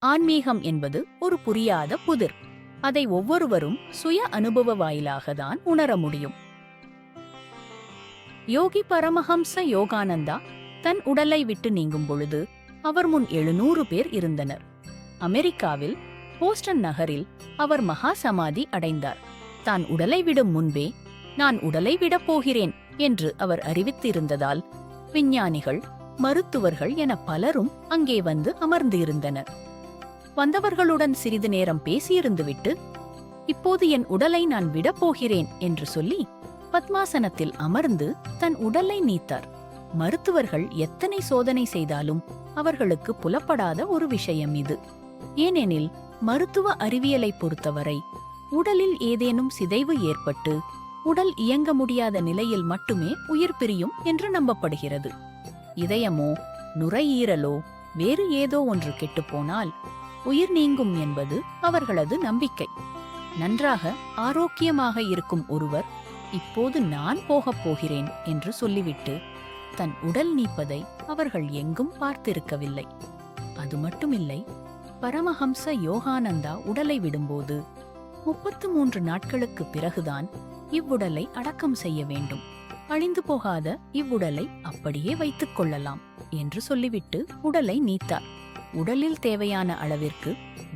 ஆன்மீகம் என்பது ஒரு புரியாத புதிர். அதை ஒவ்வொருவரும் சுய அனுபவ வாயிலாகத்தான் உணர முடியும். யோகி பரமஹம்ச யோகானந்தா தன் உடலை விட்டு நீங்கும் பொழுது அவர் முன் 700 பேர் இருந்தனர். அமெரிக்காவில் போஸ்டன் நகரில் அவர் மகா சமாதி அடைந்தார். தான் உடலை விடும் முன்பே நான் உடலை விடப் போகிறேன் என்று அவர் அறிவித்திருந்ததால் விஞ்ஞானிகள், மருத்துவர்கள் என பலரும் அங்கே வந்து அமர்ந்து இருந்தனர். வந்தவர்களுடன் சிறிது நேரம் பேசியிருந்துவிட்டு, இப்போது என் உடலை நான் விடப்போகிறேன் என்று சொல்லி பத்மாசனத்தில் அமர்ந்து தன் உடலை நீத்தார். மருத்துவர்கள் எத்தனை சோதனை செய்தாலும் அவர்களுக்கு புலப்படாத ஒரு விஷயம் இது. ஏனெனில் மருத்துவ அறிவியலை பொறுத்தவரை உடலில் ஏதேனும் சிதைவு ஏற்பட்டு உடல் இயங்க முடியாத நிலையில் மட்டுமே உயிர் பிரியும் என்று நம்பப்படுகிறது. இதயமோ நுரையீரலோ வேறு ஏதோ ஒன்று கெட்டுப்போனால் உயிர் நீங்கும் என்பது அவர்களது நம்பிக்கை. நன்றாக ஆரோக்கியமாக இருக்கும் ஒருவர் இப்போது நான் போகப் போகிறேன் என்று சொல்லிவிட்டு தன் உடல் நீப்பதை அவர்கள் எங்கும் பார்த்திருக்கவில்லை. அது மட்டுமில்லை, பரமஹம்ச யோகானந்தா உடலை விடும்போது 33 நாட்களுக்கு பிறகுதான் இவ்வுடலை அடக்கம் செய்ய வேண்டும். அழிந்து போகாத இவ்வுடலை அப்படியே வைத்துக் கொள்ளலாம் என்று சொல்லிவிட்டு உடலை நீத்தார். உடலில் தேவையான அளவிற்கு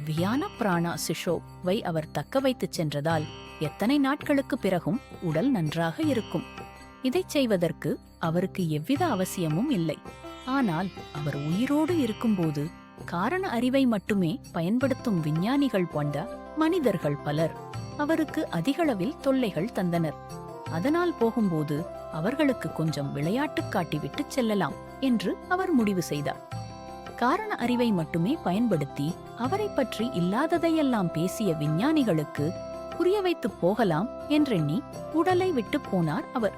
வியான பிராணா சிஷோவை அவர் தக்க வைத்துச் சென்றதால் எத்தனை நாட்களுக்கு பிறகும் உடல் நன்றாக இருக்கும். இதைச் செய்வதற்கு அவருக்கு எவ்வித அவசியமும் இல்லை. ஆனால் அவர் உயிரோடு இருக்கும்போது காரண அறிவை மட்டுமே பயன்படுத்தும் விஞ்ஞானிகள் போன்ற மனிதர்கள் பலர் அவருக்கு அதிகளவில் தொல்லைகள் தந்தனர். அதனால் போகும்போது அவர்களுக்கு கொஞ்சம் விளையாட்டு காட்டிவிட்டு செல்லலாம் என்று அவர் முடிவு செய்தார். காரண அறிவை மட்டுமே பயன்படுத்தி அவரை பற்றி இல்லாததையெல்லாம் பேசிய விஞ்ஞானிகளுக்கு புரிய வைத்து போகலாம் என்றெண்ணி உடலை விட்டு போனார் அவர்.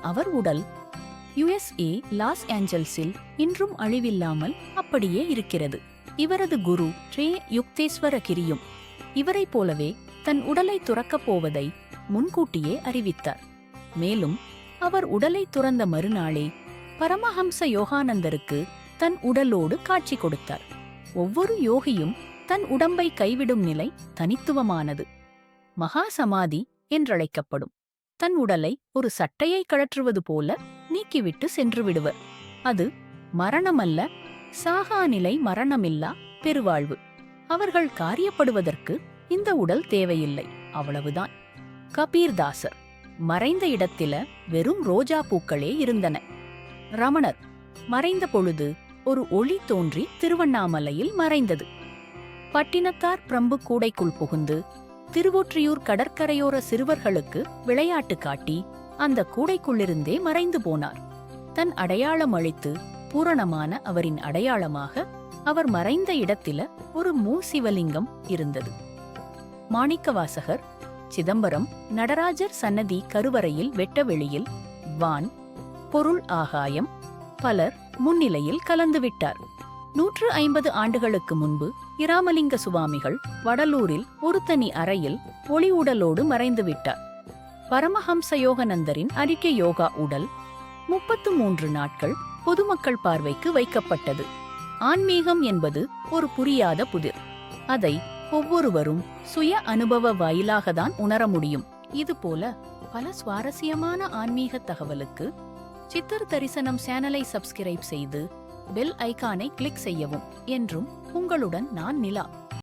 அவர் உடல் USA லாஸ் ஏஞ்சல்ஸில் இன்றும் அழிவில்லாமல் அப்படியே இருக்கிறது. இவரது குரு ஸ்ரீ யுக்தேஸ்வர கிரியும் இவரைப் போலவே தன் உடலை துறக்கப் போவதை முன்கூட்டியே அறிவித்தார். மேலும் அவர் உடலை துறந்த மறுநாளே பரமஹம்ச யோகானந்தருக்கு தன் உடலோடு காட்சி கொடுத்தார். ஒவ்வொரு யோகியும் தன் உடம்பை கைவிடும் நிலை தனித்துவமானது. மகா சமாதி என்றழைக்கப்படும். தன் உடலை ஒரு சட்டையை கழற்றுவது போல நீக்கிவிட்டு சென்று விடுவர். அது மரணமல்ல, சாகாநிலை, மரணமில்லா பெருவாழ்வு. அவர்கள் காரியப்படுவதற்கு இந்த உடல் தேவையில்லை, அவ்வளவுதான். கபீர்தாசர் மறைந்த இடத்தில வெறும் ரோஜா பூக்களே இருந்தன. ரமணர் மறைந்த பொழுது ஒரு ஒளி தோன்றி திருவண்ணாமலையில் மறைந்தது. பட்டினத்தார் பிரம்பு கூடைக்குள் புகுந்து திருவொற்றியூர் கடற்கரையோர சிறுவர்களுக்கு விளையாட்டு காட்டி அந்த கூடைக்குள்ளிருந்தே மறைந்து போனார். தன் அடையாளம் அளித்து பூரணமான அவரின் அடையாளமாக அவர் மறைந்த இடத்தில ஒரு சிவலிங்கம் இருந்தது. மாணிக்கவாசகர் சிதம்பரம் நடராஜர் சன்னதி கருவறையில் வெட்டவெளியில் வான் பொருள் ஆகாயம் பலர் முன்னிலையில் கலந்துவிட்டார். 150 ஆண்டுகளுக்கு முன்பு இராமலிங்க சுவாமிகள் வடலூரில் ஒரு தனி அறையில் ஒளி உடலோடு மறைந்துவிட்டார். பரமஹம்ச யோகானந்தரின் அறிக்கை யோகா உடல் 33 நாட்கள் பொதுமக்கள் பார்வைக்கு வைக்கப்பட்டது. ஆன்மீகம் என்பது ஒரு புரியாத புதிர். அதை ஒவ்வொருவரும் சுய அனுபவ வாயிலாகத்தான் உணர முடியும். இதுபோல பல சுவாரஸ்யமான ஆன்மீக தகவலுக்கு சித்தர் தரிசனம் சேனலை சப்ஸ்கிரைப் செய்து பெல் ஐகானை கிளிக் செய்யவும். என்றும் உங்களுடன் நான் நிலா.